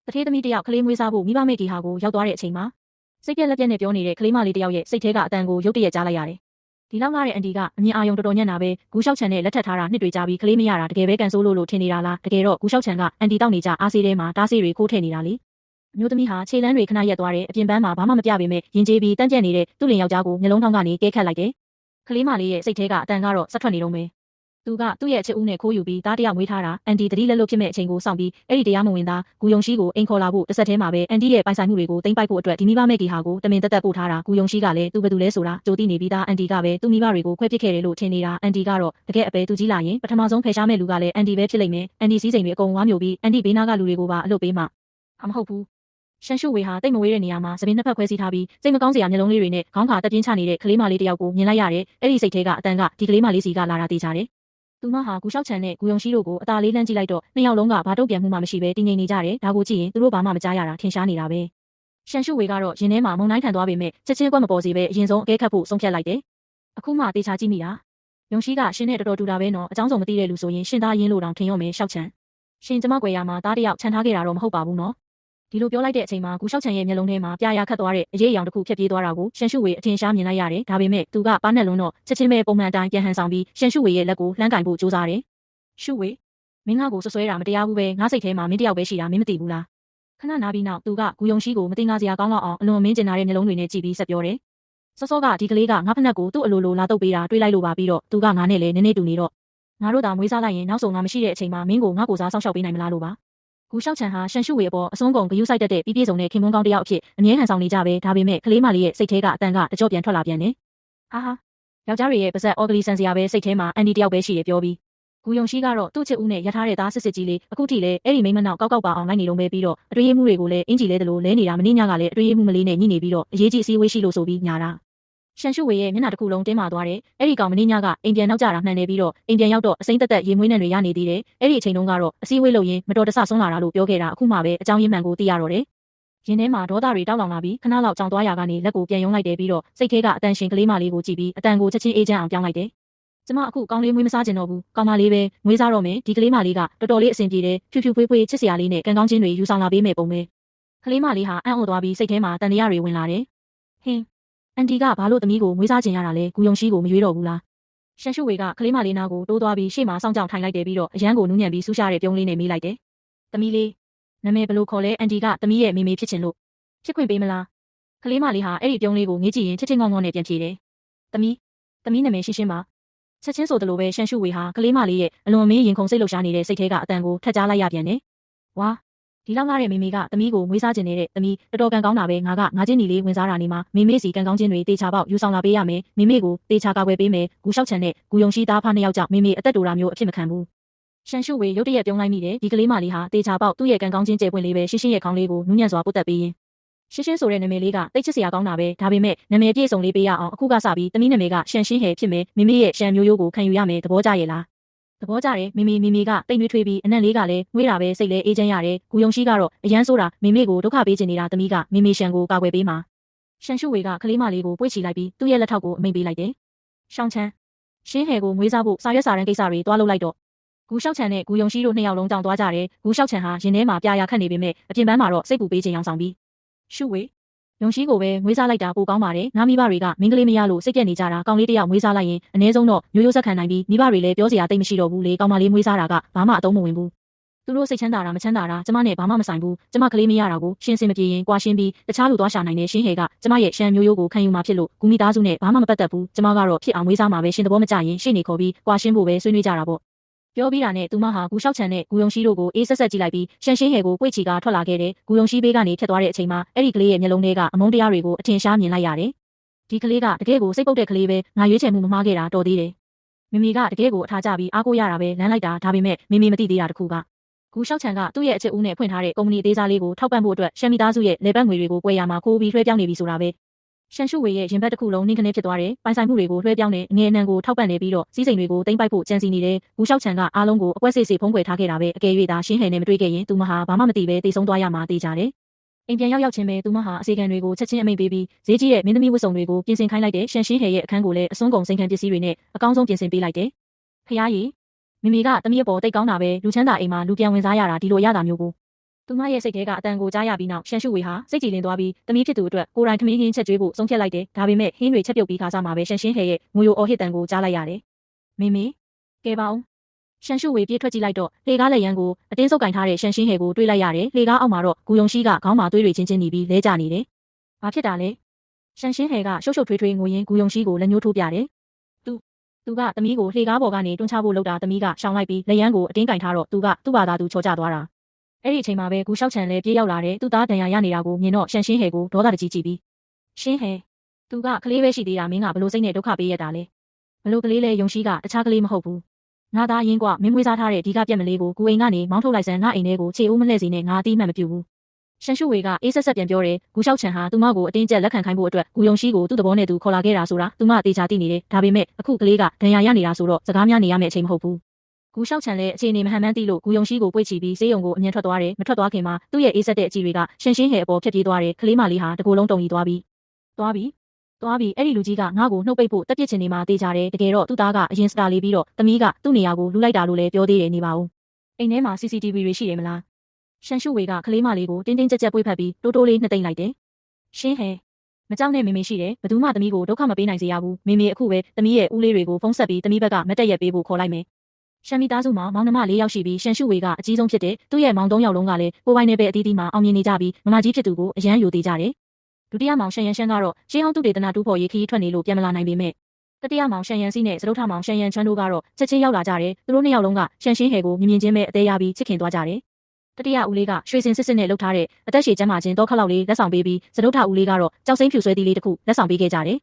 တထေးသမီးတယောက်ကလေးမွေးစားဖို့မိဘမိတ်တီဟာကိုရောက်သွားတဲ့အချိန်မှာစိတ်ပြက်လက်ပြက်နဲ့ပြောနေတဲ့ကလေးမလေးတယောက်ရဲ့စိတ်ထဲကအတန်ကိုရုတ်တရက်ကြားလိုက်ရတယ်။ဒီလောက်ကားတဲ့အန်တီကအမြင်အာရုံတော်တော်ညံ့တာပဲဂူလျှောက်ချန်နဲ့လက်ထပ်ထားတာနှစ်တွေကြာပြီးကလေးမရတာတကယ်ပဲကန်ဆိုးလို့ထင်နေတာလားတကယ်တော့ဂူလျှောက်ချန်ကအန်တီတောက်နေကြအားစေးထဲမှာတားဆေးတွေခိုးထည့်နေတာလေ။အမျိုးသမီးဟာခြေလမ်းတွေခဏရက်သွားတယ်အပြင်ပန်းမှာဘာမှမပြပေမဲ့ရင်ကျေးပြီးတန်းကျက်နေတဲ့သူ့လင်ယောက်ျားကိုမျက်လုံးထောင်းကနေကဲခတ်လိုက်တယ်။ကလေးမလေးရဲ့စိတ်ထဲကအတန်ကတော့ဆက်ထွက်နေတော့မယ်။သူကသူ့ရဲ့ချစ်ဦးနဲ့ခိုးယူပြီးသားတယောက်မွေးထားတာအန်တီတတိလက်လို့ဖြစ်မဲ့အချိန်ကိုစောင့်ပြီးအဲ့ဒီတရားမဝင်သားဂူယုံရှိကိုအိမ်ခေါ်လာဖို့တစ်ဆက်တည်းမှာပဲအန်တီရဲ့ပိုင်ဆိုင်မှုတွေကိုသိမ်းပိုက်ဖို့အတွက်ဒီမိဘမဲ့ကြီးဟာကိုတမင်တက်ပို့ထားတာဂူယုံရှိကလည်းသူဘယ်သူလဲဆိုတာကြိုသိနေပြီးသားအန်တီကပဲသူ့မိဘတွေကိုခွဲပစ်ခဲ့တယ်လို့ထင်နေတာအန်တီကတော့တကယ်အပဲသူကြီးလာရင်ပထမဆုံးဖယ်ရှားမဲ့လူကလည်းအန်တီပဲဖြစ်လိမ့်မယ်အန်တီစည်းစိမ်တွေအကုန်ဝါမျိုးပြီးအန်တီဘေးနားကလူတွေကိုပါအလုပ်ပေးမှမဟုတ်ဘူးရှန်ရှုဝေဟာတိတ်မဝေးတဲ့နေရာမှာသပင်နှစ်ဖက်ခွဲစီထားပြီးစိတ်မကောင်းစရာမျက်လုံးလေးတွေနဲ့ခေါင်းခါတက်ပြင်းချနေတဲ့ကလေးမလေးတယောက်ကိုမြင်လိုက်ရတယ်အဲ့ဒီစိတ်ထဲကအတန်ကဒီကလေးမလေးစီကလာတာတေးကြတယ်သူမဟာဂူလျှောက်ချန်နဲ့ဂူယုံရှိတို့ကိုအသာလေးလှမ်းကြည့်လိုက်တော့နှစ်ယောက်လုံးကဘာတုံ့ပြန်မှုမှမရှိပဲတည်ငြိမ်နေကြတယ်ဒါကိုကြည့်ရင်သူတို့ဘာမှမကြားရတာထင်ရှားနေတာပဲရှန်ရှုဝေကတော့ရင်ထဲမှာမုန်တိုင်းခံသွားပေမဲ့ချက်ချင်းကွက်မပေါ်စေပဲအရင်ဆုံးအကဲခတ်ဖို့ဆုံးဖြတ်လိုက်တယ်အခုမှတေချာကြည့်မိတာယုံရှိကရှင်နဲ့တော်တော်တူတာပဲနော်အကြောင်းစုံမသိတဲ့လူဆိုရင်ရှင်သားရင်းလို့တောင်ထင်ရောမယ်ရှောက်ချန်ရှင်ကျမကွယ်ရမှာတားတယောက်ခြံထားခဲ့တာတော့မဟုတ်ပါဘူးနော်ဒီလိုပြောလိုက်တဲ့အချိန်မှာဂူလျှောက်ချန်ရဲ့မျက်လုံးထဲမှာပြာရခတ်သွားတဲ့အရေးအယောင်တစ်ခုဖြတ်ပြေးသွားတာကိုရှန်ရှုဝေအထင်ရှားမြင်လိုက်ရတယ်ဒါပေမဲ့သူကပါးနဲ့လုံးတော့ချက်ချင်းပဲပုံမှန်အတိုင်းပြန်ဟန်ဆောင်ပြီးရှန်ရှုဝေရဲ့လက်ကိုလှမ်းကင်ဖို့ကြိုးစားတယ်ရှုဝေမင်းငါ့ကိုဆွဆွဲတာမတရားဘူးပဲငါစိတ်ထဲမှာမင်းတယောက်ပဲရှိတာမင်းမသိဘူးလားခဏနားပြီးနောက်သူကဂူယုံရှိကိုမတင်ကားစရာကောင်းတော့အောင်အလွန်မင်းကျင်လာတဲ့မျက်လုံးတွေနဲ့ကြည့်ပြီးဆက်ပြောတယ်စောစောကဒီကလေးကငါဖက်နှက်ကိုသူ့အလိုလိုလာတုပ်ပေးတာတွေးလိုက်လို့ပါပြီးတော့သူကငါနဲ့လည်းနည်းနည်းတူနေတော့ငါတို့သာမွေးစားလိုက်ရင်နောက်ဆုံးငါမရှိတဲ့အချိန်မှာမင်းကိုငါကိုစားစောင့်ရှောက်ပေးနိုင်မလားလို့ပါဂူလျှောက်ချန်ဟာရှန်ရှုဝေအပေါ်အစွန်းကုန်ဂယုစိုက်တတ်တဲ့ပြည့်စုံတဲ့ခင်မွန်းကောင်းတယောက်အဖြစ်အမြဲဟန်ဆောင်နေကြပဲဒါပေမဲ့ကလေးမလေးရဲ့စိတ်ထဲကအတန်ကတကြော့ပြန်ထွက်လာပြန်တယ်ဟာယောက်ျားတွေရဲ့ပါဇက်အော်ဂလီဆန်စရာပဲစိတ်ထဲမှာအန်ဒီတယောက်ပဲရှိတယ်ပြောပြီးဂူယုံရှိကတော့သူ့ချစ်ဦးနဲ့ရထားတဲ့သားစစ်စစ်ကြီးလေးအခုထိလည်းအဲ့ဒီမိမနောက်ကောက်ကောက်ပါအောင်လိုက်နေလုံးပဲပြီးတော့အတွေ့အမှုတွေကိုလည်းအင်ဂျီလဲတလို့လဲနေတာမင်းညကလည်းအတွေ့အမှုမလေးနဲ့ညှိနေပြီးတော့အရေးကြီးအစည်းအဝေးရှိလို့ဆိုပြီးညာတာရှန်ရှုဝေရဲ့မျက်နှာတစ်ခုလုံးတင်းမာသွားတယ်အဲ့ဒီကောင်မင်းညကအိမ်ပြန်နောက်ကျတာမှန်နေပြီးတော့အိမ်ပြန်ရောက်တော့အစိမ့်သက်သက်ရေမွေးနှံတွေရနေသေးတယ်အဲ့ဒီအချိန်တုန်းကတော့အစည်းအဝေးလုပ်ရင်းမတော်တဆဆုံးလာတာလို့ပြောခဲ့တာအခုမှပဲအကြောင်းရင်းမှန်ကိုသိရတော့တယ်ရင်ထဲမှာဒေါသတွေတောက်လောင်လာပြီးခဏလောက်ကြောင်သွားရကနေလက်ကိုပြန်ယုံလိုက်တယ်ပြီးတော့စိတ်ထဲကအတန်ရှင်ကလေးမလေးကိုကြည့်ပြီးအတန်ကိုချက်ချင်းအေးချမ်းအောင်ပြောင်းလိုက်တယ်ကျမအခုကောင်းလေးမွေးမစားကျင်တော့ဘူးကောင်းမလေးပဲမွေးစားတော့မယ်ဒီကလေးမလေးကတော်တော်လေးအဆင်ပြေတယ်ဖြူဖြူဖွေးဖွေးချစ်စရာလေးနဲ့ကံကောင်းခြင်းတွေယူဆောင်လာပေးမယ်ပုံပဲကလေးမလေးဟာအံ့ဩသွားပြီးစိတ်ထဲမှာတန်တရားတွေဝင်လာတယ်ဟင်းအန်တီကဘာလို့သမီးကိုမွေးစားကျင်ရတာလဲဂူယုံရှိကိုမရွေးတော့ဘူးလားရှန်ရှုဝေကကလေးမလေးနာကိုတိုးသွားပြီးရှေ့မှာစောင့်ကြောင်ထိုင်လိုက်တယ်ပြီးတော့အရန်ကိုနူးညံ့ပြီးဆူးရှားတဲ့ပြုံးလေးနဲ့မေးလိုက်တယ်သမီးလေးနာမည်ဘယ်လိုခေါ်လဲအန်တီကသမီးရဲ့မေမေဖြစ်ချင်လို့ဖြစ်ခွင့်ပေးမလားကလေးမလေးဟာအဲ့ဒီပြုံးလေးကိုငေးကြည့်ရင်ချစ်ချစ်ငေါငေါနဲ့ပြန်ဖြေတယ်သမီးနာမည်ရှင်းရှင်းပါချက်ချင်းဆိုသလိုပဲရှန်ရှုဝေဟာကလေးမလေးရဲ့အလွန်မင်းရင်ခုန်စိတ်လှုပ်ရှားနေတဲ့စိတ်ထဲကအတန်ကိုထက်ကြားလိုက်ရပြန်တယ်။ဝါဒီလောက်ငါတဲ့မေမေကသမီးကိုမွေးစားခြင်းနေတဲ့သမီးတော်တော်ကံကောင်းတာပဲငါကငါချင်းညီလေးဝင်စားတာနေမှာမေမေစီကံကောင်းခြင်းတွေတေချာပေါက်ယူဆောင်လာပေးရမယ်မေမေကိုတေချာကာကွယ်ပေးမယ်ဂူလျှောက်ချန်နဲ့ဂူယုံရှိသားဖားနှစ်ယောက်ကြောင့်မေမေအသက်တူတာမျိုးအဖြစ်မခံဘူး။ရှန်ရှုဝေရုတ်တရက်ပြုံးလိုက်မိတယ်ဒီကလေးမလေးဟာတေချာပေါက်သူ့ရဲ့ကံကောင်းခြင်းကျေပွင့်လေးပဲရှင်းရှင်းရဲ့ခေါင်းလေးကိုနူးညံ့စွာပုတ်တက်ပေးရင်ရှင်းရှင်းဆိုတဲ့နာမည်လေးကတိတ်ချစ်စရာကောင်းတာပဲဒါပေမဲ့နာမည်ပြည့်စုံလေးပေးရအောင်အခုကစပြီးသမီးနာမည်ကရှန်ရှင်းဟဲဖြစ်မယ်မိမိရဲ့ရှန်မျိုးရိုးကိုခံယူရမယ်သဘောကျရဲ့လားသဘောကျတယ်မိမိကတိတ်နှွေးထွေးပြီးအနံ့လေးကလည်းငွေးတာပဲစိတ်လည်းအေးချမ်းရတယ်ဂူယုံရှိကတော့အရန်ဆိုးတာမိမိကိုဒုက္ခပေးချင်နေတာသမီးကမိမိရှန်ကိုကာကွယ်ပေးမှာရှန်ရှုဝေကကလေးမလေးကိုပွေ့ချီလိုက်ပြီးသူ့ရဲ့လက်ထောက်ကိုအမိန်ပေးလိုက်တယ်ရှောင်းချမ်းရှင်းဟဲကိုမွေးစားဖို့စာရွက်စာတမ်းကိစ္စတွေတွားလုပ်လိုက်တော့ဂူလျှောက်ချန်နဲ့ဂူယုံရှိတို့နှစ်ယောက်လုံးကြောင်သွားကြတယ်ဂူလျှောက်ချန်ဟာရင်ထဲမှာပြာရခတ်နေပေမဲ့အပြင်ပန်းမှာတော့စိတ်ပူပေးခြင်းရောင်ဆောင်ပြီးရှုဝေယုံရှိကိုပဲမွေးစားလိုက်တာပိုကောင်းပါတယ်ငါမိဘတွေကမင်းကလေးမရလို့စိတ်ပြက်နေကြတာကောင်လေးတယောက်မွေးစားလိုက်ရင်အ ਨੇ ဆုံးတော့မျိုးရိုးဆက်ခံနိုင်ပြီးမိဘတွေလည်းပြောစရာတိတ်မရှိတော့ဘူးလေကောင်မလေးမွေးစားတာကဘာမှအသုံးမဝင်ဘူးသူတို့စိတ်ချမ်းသာတာမချမ်းသာတာကျမနဲ့ဘာမှမဆိုင်ဘူးကျမကလေးမရတာကိုရှင်းစင်မပြေရင်ကွာရှင်းပြီးတခြားလူသွားရှာနိုင်တဲ့ရှင်းဟဲကကျမရဲ့ရှမ်းမျိုးရိုးကိုခံယူมาဖြစ်လို့ဂူမိသားစုနဲ့ဘာမှမပတ်သက်ဘူးကျမကတော့ဖြစ်အောင်မွေးစားမှာပဲရှင်သဘောမကျရင်ရှေ့နေခေါ်ပြီးကွာရှင်းဖို့ပဲဆွေးနွေးကြတာပေါ့ပြောပြီးတာနဲ့သူမဟာဂူလျှောက်ချန်နဲ့ဂူယုံရှိတို့ကိုအေးဆက်ဆက်ကြည့်လိုက်ပြီးရှန်ရှင်းဟဲကိုပွေ့ချီကထွက်လာခဲ့တယ်ဂူယုံရှိဘေးကနေဖြတ်သွားတဲ့အချိန်မှာအဲ့ဒီကလေးရဲ့မျက်လုံးထဲကအမုန်းတရားတွေကိုအထင်ရှားမြင်လိုက်ရတယ်ဒီကလေးကတကယ်ကိုစိတ်ပုတ်တဲ့ကလေးပဲငါရွေးချယ်မှုမမှားခဲ့တာတော်သေးတယ်မိမိကတကယ်ကိုအထားကျပြီးအားကိုးရတာပဲလမ်းလိုက်တာဒါပေမဲ့မိမိမသိသေးတာတခုကဂူလျှောက်ချန်ကသူ့ရဲ့အချစ်ဦးနဲ့ဖွင့်ထားတဲ့ကုမ္ပဏီအသေးစားလေးကိုထောက်ပံ့ဖို့အတွက်ရှန်မီသားစုရဲ့လေပတ်ငွေတွေကိုကွဲရမှာခိုးပြီးလွှဲပြောင်းနေပြီဆိုတာပဲရှန်ရှုဝေရဲ့ရင်ဘတ်တစ်ခုလုံးနှင်းကနေဖြစ်သွားတယ်ပိုင်ဆိုင်မှုတွေကိုလွှဲပြောင်းနေအငယ်အနှံကိုထောက်ပံ့နေပြီးတော့စီးစိမ်တွေကိုတိမ့်ပိုက်ဖို့ကြံစီနေတယ်ဂူလျှောက်ချန်ကအားလုံးကိုအကွက်စစ်စစ်ဖုံးကွယ်ထားခဲ့တာပဲအကယ်၍သာရှင်းဟယ်နဲ့မတွေ့ခဲ့ရင်သူမဟာဘာမှမသိပဲတိတ်ဆုံးသွားရမှာသိကြတယ်အိမ်ပြန်ရောက်ချင်းပဲသူမဟာအစီကံတွေကိုချက်ချင်းအမိန့်ပေးပြီးဈေးကြီးတဲ့မင်းသမီးဝတ်စုံတွေကိုပြင်ဆင်ခိုင်းလိုက်တဲ့ရှန်ရှင်းဟယ်ရဲ့အခန်းကိုလည်းအစွန်းကုန်စိန်ခံပစ္စည်းတွေနဲ့အကောင်းဆုံးပြင်ဆင်ပေးလိုက်တယ်ဖျားရည်မိမိကတမီးအပေါ်တိတ်ကောင်းတာပဲလူချမ်းသာအိမ်မှာလူပြန်ဝင်စားရတာဒီလိုရတာမျိုးကို သူမရဲ့စိတ်ထဲကအတန်ကိုကြားရပြီးနောက်ရှန်ရှုဝေဟာစိတ်ကြည်လင်သွားပြီးသမီးဖြစ်သူအတွက်ကိုယ်တိုင်ထမင်းဟင်းချက်ကျွေးဖို့ဆုံးဖြတ်လိုက်တယ်ဒါပေမဲ့ဟင်းတွေချက်ပြုတ်ပြီးခါစားမှာပဲရှန်ရှင်းဟဲရဲ့ငိုယိုအော်ဟစ်တန်ကိုကြားလိုက်ရတယ်မေမေကဲပါဦးရှန်ရှုဝေပြေးထွက်ကြည့်လိုက်တော့လေကားလက်ရန်ကိုအတင်းစုပ်ကင်ထားတဲ့ရှန်ရှင်းဟဲကိုတွေးလိုက်ရတယ်လေကားအောက်မှာတော့ဂူယုံရှိကခေါင်းမှာသွေးတွေချင်းချင်းနေပြီးလဲကျနေတယ်ဘာဖြစ်တာလဲရှန်ရှင်းဟဲကရှုပ်ရှုပ်ထွေးထွေးငိုရင်းဂူယုံရှိကိုလက်ညှိုးထိုးပြတယ်သူကသမီးကိုလေကားပေါ်ကနေတွန်းချဖို့လုပ်တာသမီးကရှောင်လိုက်ပြီးလက်ရန်ကိုအတင်းကင်ထားတော့သူ့ဘာသာသူချော်ကျသွားတာအဲ့ဒီအချိန်မှာပဲဂူလျှောက်ချန်လည်းပြေးရောက်လာတယ်သူ့သားဒဏ်ရာရနေတာကိုမြင်တော့ရှန်ရှင်းဟဲကိုဒေါသတကြီးကြည့်ပြီးရှင်းဟဲသူကကလေးပဲရှိသေးတာမင်းကဘလို့စိတ်နဲ့ဒုက္ခပေးရတာလဲဘလို့ကလေးလဲယုံရှိကတခြားကလေးမဟုတ်ဘူးငါသားရင်းကွမင်းမွေးစားထားတဲ့ဒီကပြက်မလေးကိုကိုအိမ်ကနေမောင်းထုတ်လိုက်စမ်းငါအိမ်ထဲကိုခြေဦးမလှည့်စေနဲ့ငါအတိအမှန်မပြုတ်ဘူးရှန်ရှုဝေကအေးဆက်ဆက်ပြန်ပြောတယ်ဂူလျှောက်ချန်ဟာသူမကိုအတင်းကျပ်လက်ခံခိုင်းဖို့အတွက်ဂူယုံရှိကိုသူ့သဘောနဲ့သူခေါ်လာခဲ့တာဆိုတာသူမအသေးချာသိနေတယ်ဒါပေမဲ့အခုကလေးကဒဏ်ရာရနေတာဆိုတော့စကားများနေရမယ့်အချိန်မဟုတ်ဘူးဂူလျှောက်ချန်လည်းအခြေအနေမဟန်မှန်းသိလို့ဂူယုံရှိကိုပွေ့ချီပြီးဆေးရုံကိုအမြန်ထွက်သွားတယ်မထွက်သွားခင်မှာသူ့ရဲ့အေးဆက်တဲ့အကြည့်တွေကရှန်ရှင်းဟဲအပေါ်ဖြတ်ပြေးသွားတယ်ကလေးမလေးဟာတကိုယ်လုံးတုံရီသွားပြီးအဲ့ဒီလူကြီးကငါ့ကိုနှုတ်ပိတ်ဖို့တက်ပြစ်ချင်နေမှတေးကြတယ်တကယ်တော့သူ့သားကအရင်စတာလေးပြီးတော့သမီးကသူ့နေရာကိုလူလိုက်တာလို့လည်းပြောသေးတယ်နေပါဦးအိမ်ထဲမှာ CCTV တွေရှိတယ်မလားရှန်ရှုဝေကကလေးမလေးကိုတင်းတင်းကြပ်ကြပ်ပွေ့ဖက်ပြီးတိုးတိုးလေးနှစ်သိမ့်လိုက်တယ်ရှင်းဟဲမကြောက်နဲ့မေမေရှိတယ်ဘယ်သူမှသမီးကိုဒုက္ခမပေးနိုင်စေရဘူးမေမေအခုပဲသမီးရဲ့ဦးလေးတွေကိုဖုန်းဆက်ပြီးသမီးဘက်ကမတက်ရက်ပေးဖို့ခေါ်လိုက်မယ်ရှန်မီသားစုမှာမောင်နှမ၄ယောက်ရှိပြီးရှန်ရှုဝေကအကြီးဆုံးဖြစ်တယ်သူ့ရဲ့မောင်၃ယောက်လုံးကလည်းကိုပိုင်နယ်ပဲအသီးသီးမှာအောင်မြင်နေကြပြီးမမကြီးဖြစ်သူကိုအရန်ယူသေးကြတယ်ဒုတိယမောင်ရှန်ရန်ရှန်ကတော့ရှင်းအောင်သူတေသနာတူးဖို့ရေးခီးထွက်နေလို့ပြန်မလာနိုင်ပေမဲ့တတိယမောင်ရှန်ရန်စီနဲ့စတုထမောင်ရှန်ရန်ချွန်းတို့ကတော့ချက်ချင်းရောက်လာကြတယ်သူတို့နှစ်ယောက်လုံးကရှန်ရှင်းဟဲကိုမြင်မြင်ချင်းပဲအသေးရပြီးချစ်ခင်သွားကြတယ်တတိယဦးလေးကရွှေစင်စစ်စစ်နဲ့လှုပ်ထားတဲ့အသက်ရှည်ကျမ်းမာခြင်းတော့ခက်လောက်လေးလက်ဆောင်ပေးပြီးစတုထဦးလေးကတော့ကြောက်စိမ့်ဖြူဆွဲသီးလေးတစ်ခုလက်ဆောင်ပေးခဲ့ကြတယ်